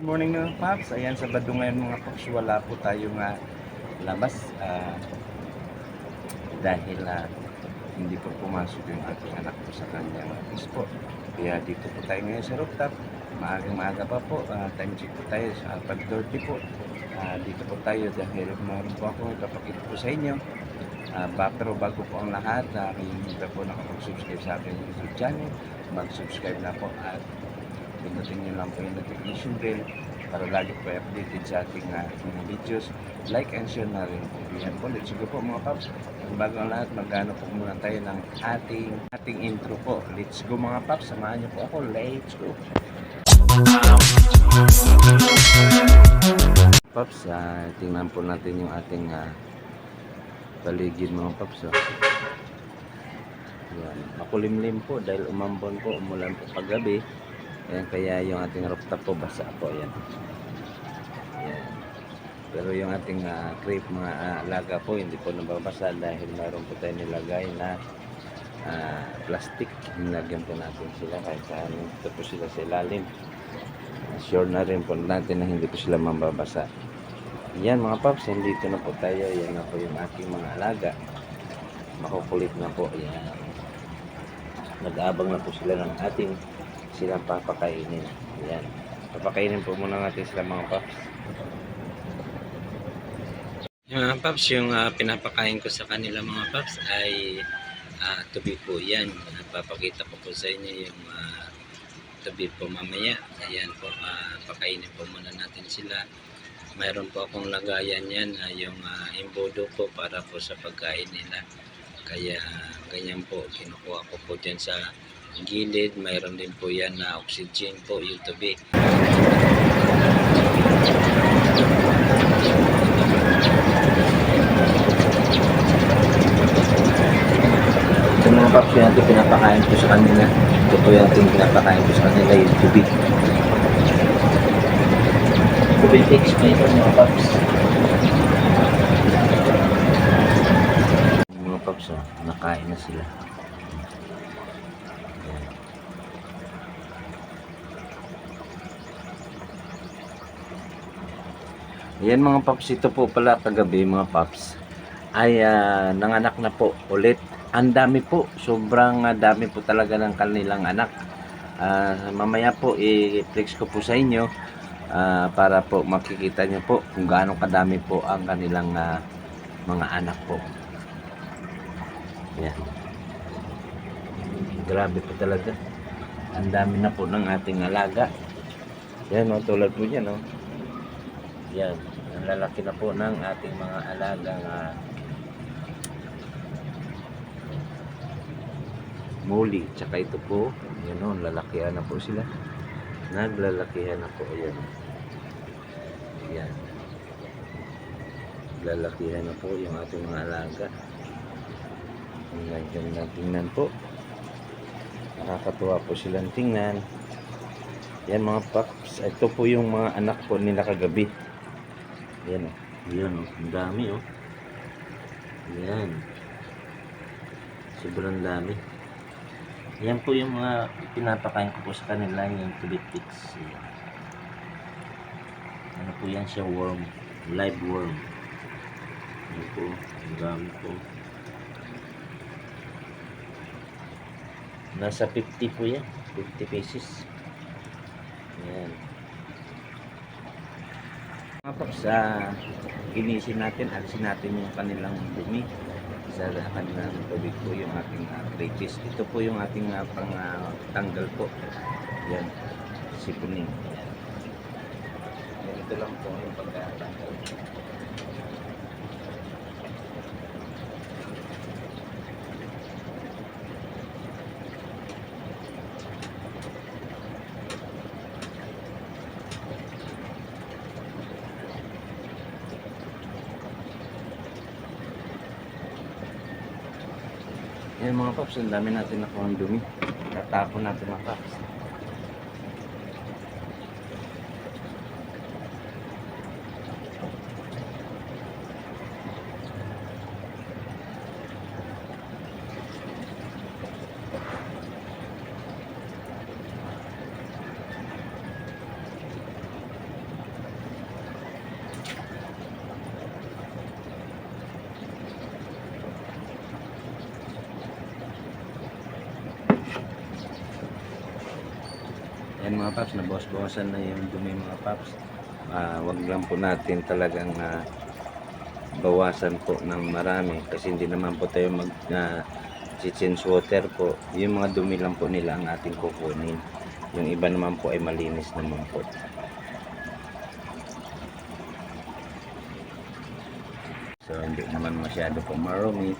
Good morning mga Paps. Ayan, Sabado ngayon mga Paps. Wala po tayong labas dahil hindi po pumasok yung ating anak po sa kanyang sport. Kaya dito po tayo ngayon sa rooftop. Maaga pa po. Time check po tayo sa 5:30 po. Dito po tayo dahil meron po ako ipapakita po sa inyo. Pero bago po ang lahat, kung hindi pa po nakapag-subscribe sa aking YouTube channel, mag-subscribe na po at pindutin nyo lang po yung notification bell para lagi po updated sa ating mga videos. Like and share na rin po. Yan po, let's go po mga Paps. Bago ang lahat, magano po muna tayo ng ating intro po. Let's go mga Paps, samahan nyo po ako. Let's go. Paps, tingnan po natin yung ating paligid mga Paps. Yan. Makulimlim po dahil umambon po, umulan po kagabi. Ayan, kaya yung ating rooftop po basa po. Ayan. Ayan. Pero yung ating crepe mga alaga po hindi po nababasa dahil mayroon po tayo nilagay na plastic. Nilagyan po natin sila kahit saan ito po sila sa ilalim. Sure na rin po natin na hindi po sila mababasa. Yan mga Paps, nandito na po tayo. Yan na po yung ating mga alaga. Makukulit na po. Yan. Nag-aabang na po sila ng ating silang papakainin. Ayan. Papakainin po muna natin sila mga Paps. Yung mga Paps, yung pinapakain ko sa kanila mga Paps ay tubi po yan. Papakita ko po sa inyo yung tubi po mamaya. Ayan po, pakainin po muna natin sila. Mayroon po akong lagayan yan, yung imbodo po para po sa pagkain nila. Kaya ganyan po, kinukuha ko po dyan sa gilid. Mayroon din po yan na oxygen po yung tubi. Ito mga Paps, yung ating pinapakain ko sa kanila. Ito po yung ating pinapakain ko sa kanila, yung tubi. Tubi fix pa ito mga Paps. Mga Paps, nakain na sila. Yan mga Paps, ito po pala kagabi mga Paps ay nanganak na po ulit. Ang dami po, sobrang dami po talaga ng kanilang anak. Mamaya po i-flex ko po sa inyo para po makikita nyo po kung gaano kadami po ang kanilang mga anak po. Yan. Grabe po talaga. Ang dami na po ng ating alaga. Yan o, tulad po yan o. Yan. Ang lalaki na po ng ating mga alagang muli. Tsaka ito po, yan o, lalakihan na po sila. Naglalakihan na po. Ayan. Yan. Lalakihan na po yung ating mga alaga. Ang ganda tingnan po. Nakakatuwa po silang tingnan. Yan mga Paps. Ito po yung mga anak po nila kagabi. Yan o. Yan o. Ang dami o. Yan. Sobrang dami. Yan po yung mga pinapakain ko po sa kanila. Yung tubitics. Ano po yan siya? Worm. Live worm. Yan po. Ang dami po. Nasa 50 po yan. 50 pesos. Yan. Mga Paps, ginisin natin, alisin natin yung kanilang dumi sa kanilang tubig po yung ating creches. Ito po yung ating pang tanggal po. Yan, sipunin. Yan, ito lang po yung pagkatanggal. Yan mga Paps, ang dami natin nakuha ang dumi. Tatapon natin mga Paps. mga paps, nabawas-bawasan na yung dumi mga paps. Wag lang po natin talagang bawasan po ng marami kasi hindi naman po tayo mag change water po. Yung mga dumi lang po nila ang ating kukunin, yung iba naman po ay malinis naman po. So hindi naman masyado po marumi.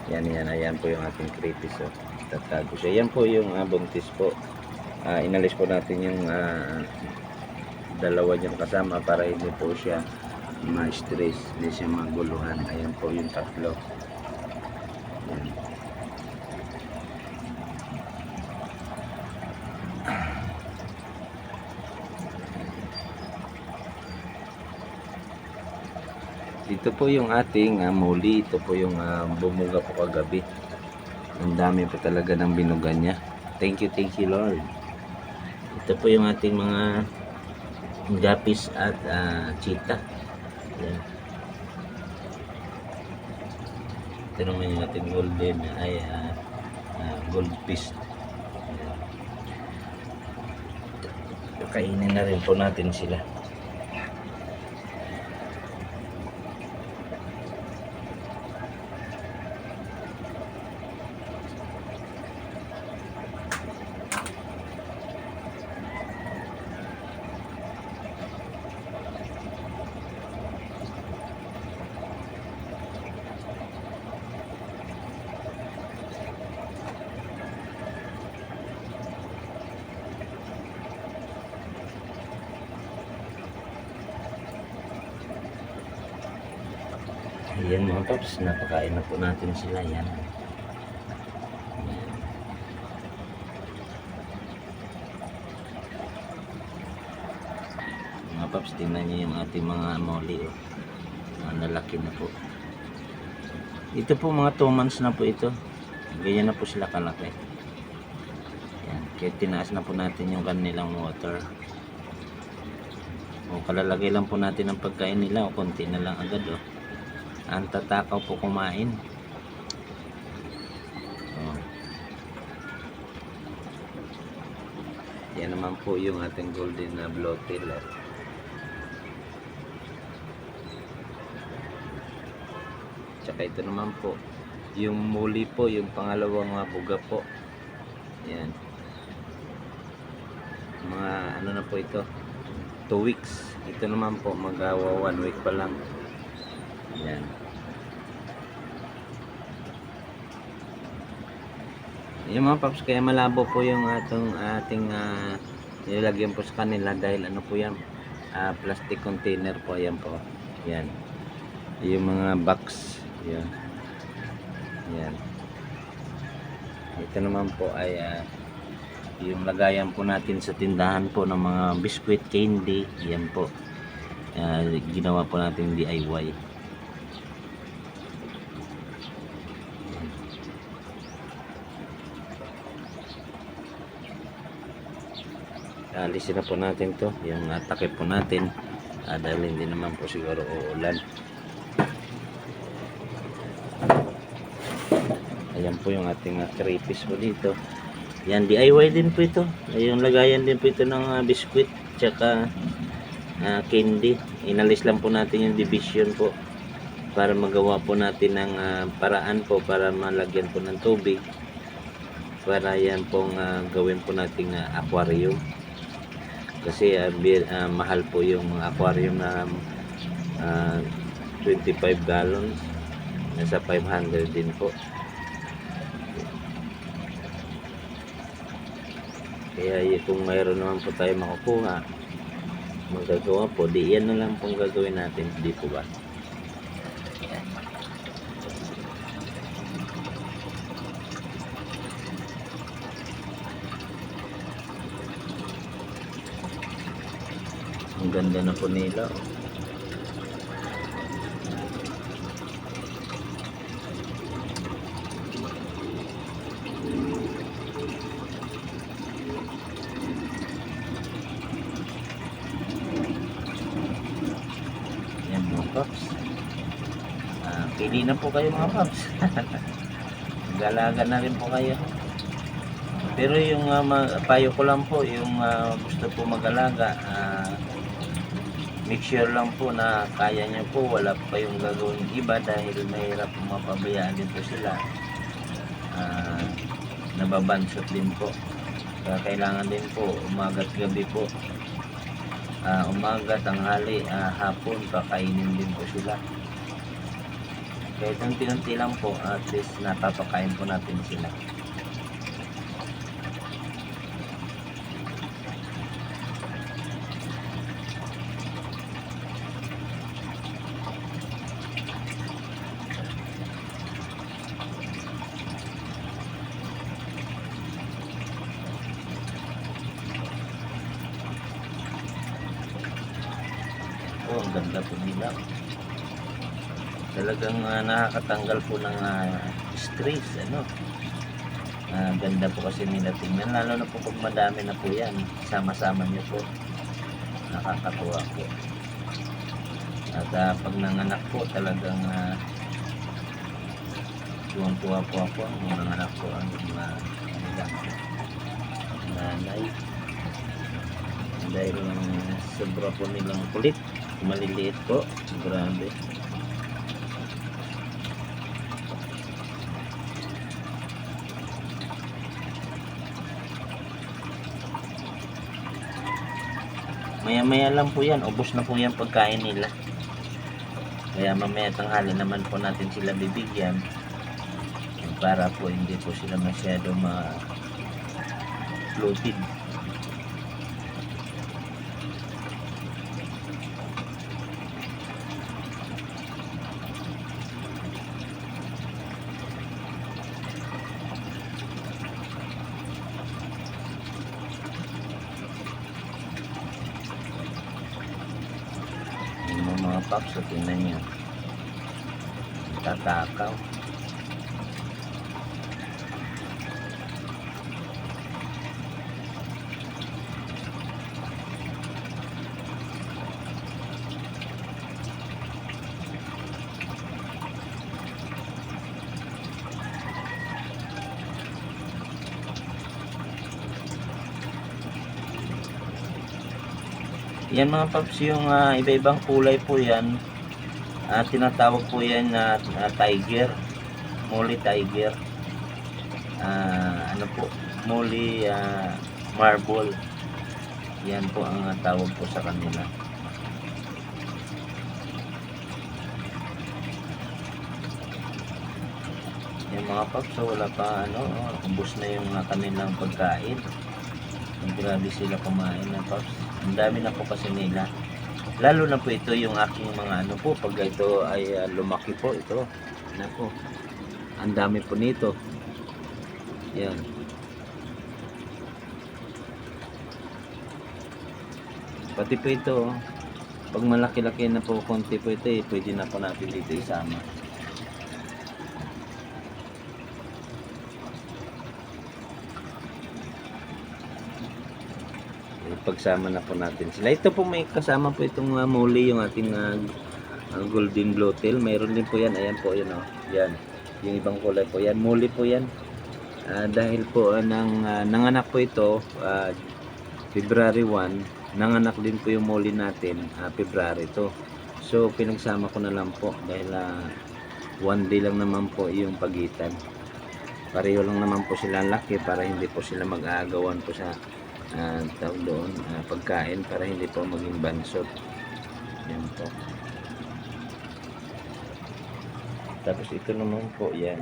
Ayan po yung ating kritis. So, tatago siya. Yan po yung buntis po. Inalis po natin yung dalawa niyang kasama para hindi po siya ma-stress, hindi siya maguluhan. Ayan po yung tatlo. Ayan. Dito po yung ating muli. Ito po yung bumuga po kagabi. Ang dami po talaga ng binuga niya. Thank you Lord. Ito po yung ating mga gapis at cheetah. Ayan. Ito naman yung ating golden ay gold fish. Kainin na rin po natin sila. Ayan mga paps, napakain na po natin sila. Yan. Mga paps, tingnan nyo yung ating mga moli. Mga lalaki na po. Ito po mga 2 months na po ito. Ganyan na po sila kalaki. Yan. Kaya tinaas na po natin yung kanilang water. O kalalagay lang po natin ang pagkain nila o konti na lang agad ang tatakaw po kumain. Yan naman po yung ating golden blowtail. Tsaka ito naman po yung muli po, yung pangalawang buga po. Yan. Mga ano na po ito, 2 weeks. Ito naman po magawa 1 week pa lang. Yan. Yung mga paps, kaya malabo po yung ating nilagyan po sa kanila dahil ano po yan, plastic container po. Yan po. Yan. Yung mga box. Yan. Yan. Ito naman po ay yung lagayan po natin sa tindahan po ng mga biscuit, candy. Yan po. Ginawa po natin DIY. Alisin na po natin to yung takip po natin dahil hindi naman po siguro uulan. Ayan po yung ating crayfish po dito. Yan, DIY din po ito. Yung lagayan din po ito ng biscuit tsaka candy. Inalis lang po natin yung division po para magawa po natin ng paraan po para malagyan po ng tubig para yan pong gawin po nating aquarium. Kasi mahal po yung aquarium na 25 gallons. Nasa 500 din po. Kaya kung mayroon naman po tayo makukuha, magagawa po, di yan na lang pong gagawin natin. Di po ba? Ang ganda na po nila. Yan mga paps. Pili na po kayo mga paps. Galaga na rin po kayo. Pero yung payo ko lang po, yung gusto po mag-alaga, make sure lang po na kaya nyo po, wala po kayong gagawin iba dahil mahirap mapabayaan din po sila. Nababansot din po. Kaya kailangan din po umaga't gabi po, umaga, tanghali, hapon, kakainin din po sila. Kahit unti-unti lang po, at least napapakain po natin sila. Oh, ang ganda po nila. Talagang nakakatanggal po ng stress, ganda po kasi nila tingnan, lalo na po pag madami na po yan, sama-sama nyo po, nakakatuwa po. At pag nanganak po, talagang tuwang-tuwa po ako nung nanganak po ang nanay, dahil sobra po nilang kulit, maliliit po, grabe. Maya-maya lang po yan, ubos na po yan pagkain nila. Kaya mamaya tanghali naman po natin sila bibigyan para po hindi po sila masyado ma-bloated. Yung mga paps, so tingnan nyo, tatakaw. Yan mga paps, yung iba-ibang kulay po yan, tinatawag po yan na tiger, molly tiger, po, molly marble. Yan po ang tawag po sa kanila. Yung mga paps, so wala pa ubos na yung kanilang pagkain. Grabe sila kumain na paps. Ang dami na po kasi nila. Lalo na po ito yung aking mga pag ito ay lumaki po ito. Nako. Ang dami po nito. Yan. Pati po ito, pag malaki-laki na po konti po ito, pwede na po natin dito isama. Pagsama na po natin sila. Ito po may kasama po itong molly, yung ating golden blowtail. Mayroon din po yan. Ayan po yun. Yan. Yung ibang kulay po yan. Molly po yan. Dahil po nanganak po ito February 1. Nanganak din po yung molly natin February 2. So pinagsama ko na lang po dahil 1 day lang naman po yung pagitan. Pareho lang naman po sila laki para hindi po sila mag-aagawan po sa tawag doon, pagkain para hindi po maging bansot. Yan po. Tapos ito naman po yan.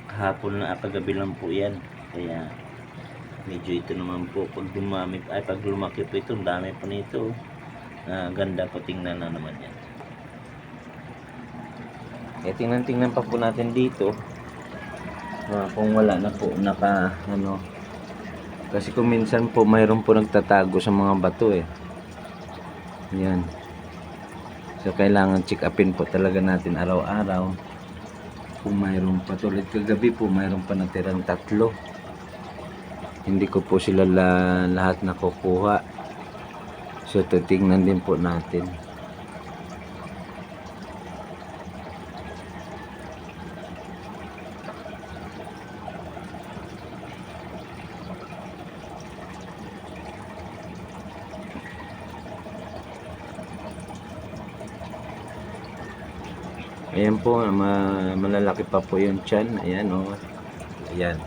Kahapon na kagabi lang po yan. Kaya medyo ito naman po pag lumaki po ito, ang dami po nito. Ganda po, tingnan na naman yan. Tingnan pa po natin dito. Kung wala na po kasi kung minsan po mayroon po nagtatago sa mga bato yan, so kailangan check upin po talaga natin araw-araw kung mayroon pa. Tulad kagabi po mayroon pa natirang 3, hindi ko po sila lahat nakukuha, so titingnan din po natin. Ayan po, malalaki pa po yung tiyan. Ayan o. Ayan.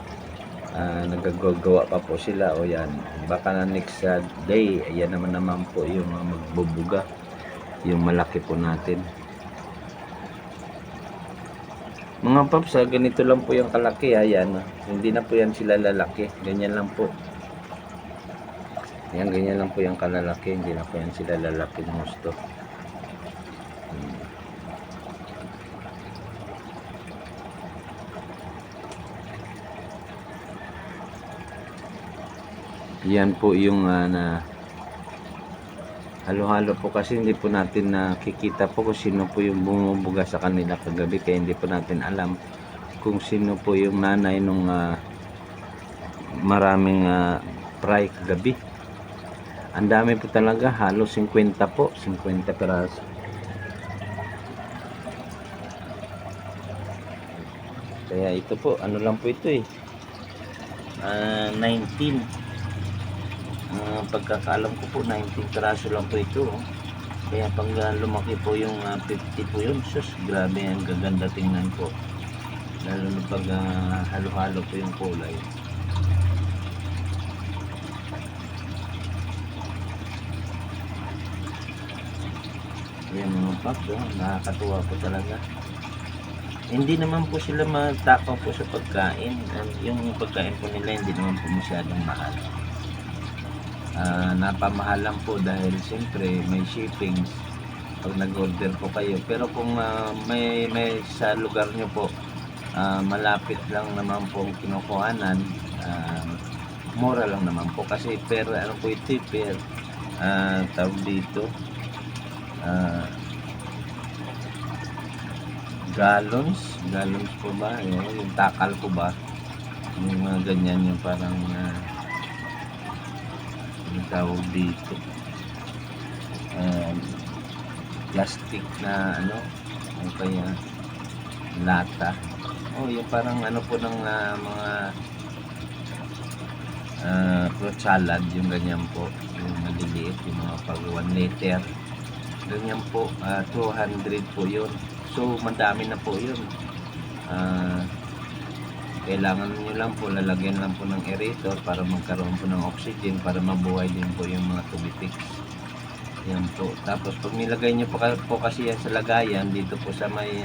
Nagagawa pa po sila. O yan. Baka na next day, ayan naman po yung magbubuga. Yung malaki po natin. Mga paps, ganito lang po yung kalaki. Ayan. Hindi na po yan sila lalaki. Ganyan lang po. Ayan, ganyan lang po yung kalalaki. Hindi na po yan sila lalaki ng gusto. Yan po yung na halo-halo po kasi hindi po natin nakikita po kung sino po yung bumubuga sa kanila kagabi, kaya hindi po natin alam kung sino po yung nanay nung maraming fry kagabi. Ang dami po talaga, halos 50 po, 50 peraso. Kaya ito po, ano lang po ito 19. Pagkakaalam ko po 19 peraso lang po ito. Kaya pag lumaki po yung 50 po yun, sus, grabe, ang gaganda tingnan po. Lalo na pag halo-halo po yung kulay. Ayan mga paps, nakakatuwa po talaga. Hindi naman po sila matapang po sa pagkain. Yung pagkain po nila hindi naman po masyadong mahal. Napamahalan po dahil siyempre may shipping pag nag-order po kayo. Pero kung may sa lugar nyo po malapit lang naman po ang kinukuhanan, mura lang naman po kasi per ano po ito, per tawag dito, gallons po ba, yung takal po ba, yung ganyan, yung parang tawag dito, plastic na ano, o kaya lata, yung parang ano po ng mga fruit salad, yung ganyan po, yung maliliit, yung mga pag 1 liter, ganyan po, 200 po yun. So madami na po yun. Kailangan nyo lang po, lalagyan lang po ng aerator para magkaroon po ng oxygen para mabuhay din po yung mga tubitics. Yan po. Tapos pag nilagay nyo po kasi yan sa lagayan, dito po sa may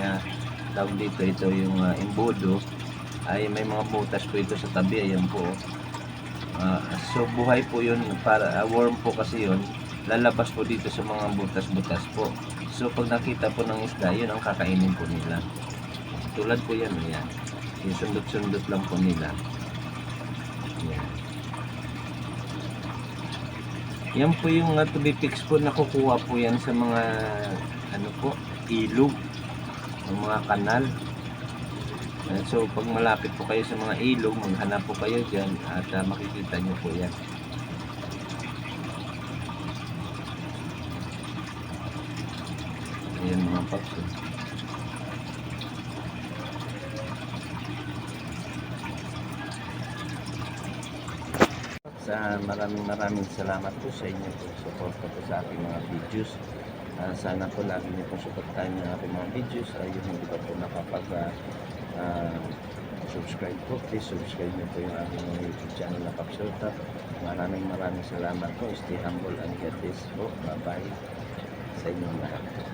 tawag dito, ito yung embudo, ay may mga butas po ito sa tabi. Ayan po. So buhay po yun, para worm po kasi yun, lalabas po dito sa mga butas-butas po. So pag nakita po ng isda, yun ang kakainin po nila. Tulad po yan, yan. Yung sundot-sundot lang po nila. Yan. Yan po yung tubipix po, nakukuha po yan sa mga ano po, ilog, ng mga kanal. So pag malapit po kayo sa mga ilog, maghanap po kayo dyan at makikita nyo po yan. Ayan mga paps. Maraming salamat po sa inyo po support po sa aking mga videos. Sana po lagi niyo po suportahan yung aking mga videos. Yung hindi pa po nakapag subscribe po, please subscribe niyo po yung aking YouTube channel na Papsota. Maraming salamat po. Stay humble and get this po. Bye bye sa inyong lahat.